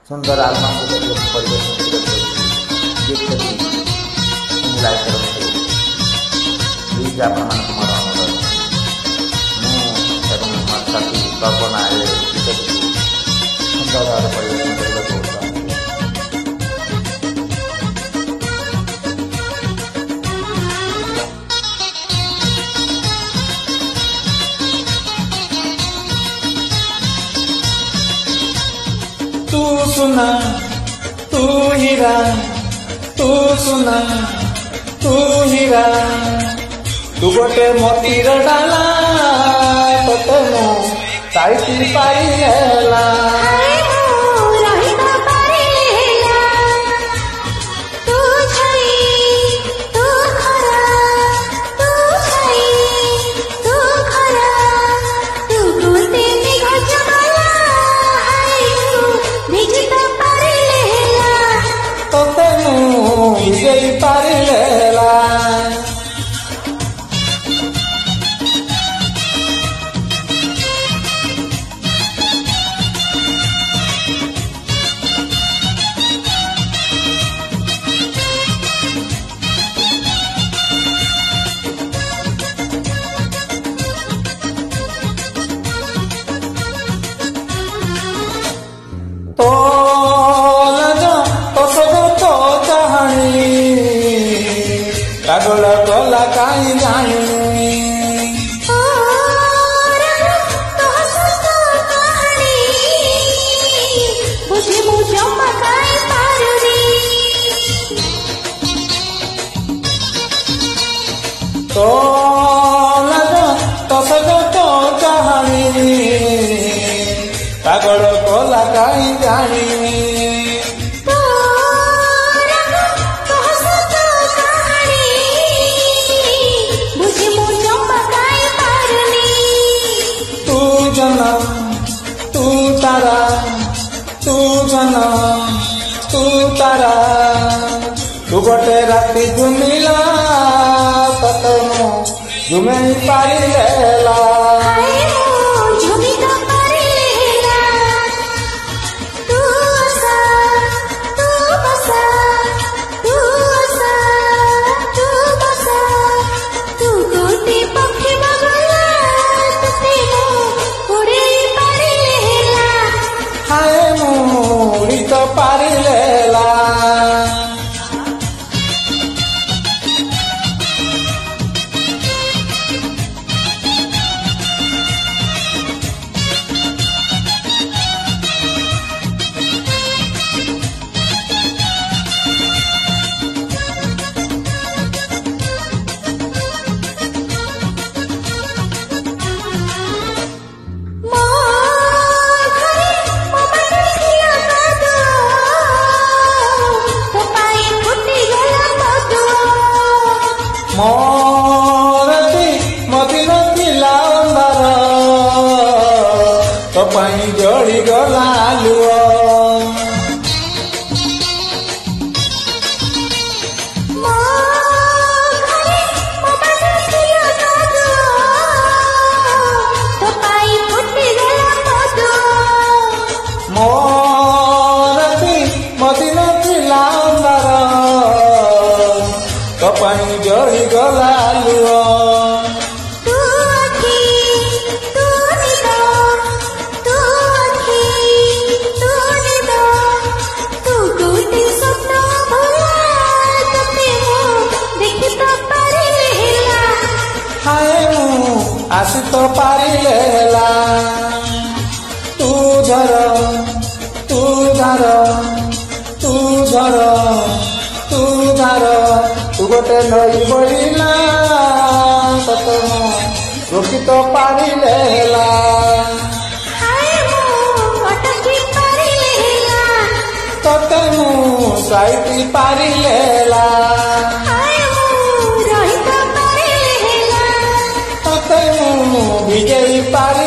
सुंदर आलबम को परिवेशन लाइक करते प्लीज आपण मोर अनुरोध मोर साथी कल्पना सुंदर भाव परिवेशन करने तू सुना तू हीरा तू सुना तू हीरा तू गोटे मोतीर डाला तोते मो साइती पाई हेला विजय पारिलेला तो कागल कला काई जानी तो तो कहानी कागल कला काई जानी तू तारा तू जना तू तारा तू गोटे राति घुमिला तते मो घुमे पारिलेला पारिलेला मोरती मदिन थिला अंधार तो पाई जड़ी गला लुओ मोरती मदिन थिला अंधार तो पाई जड़ी गला लुओ आसी तो पारिलेला तू झर तू धार तू झर तू धार तू गोटे नई बड़िला तते रोकी तो पारिलेला तते साइती पारिलेला विजय पारी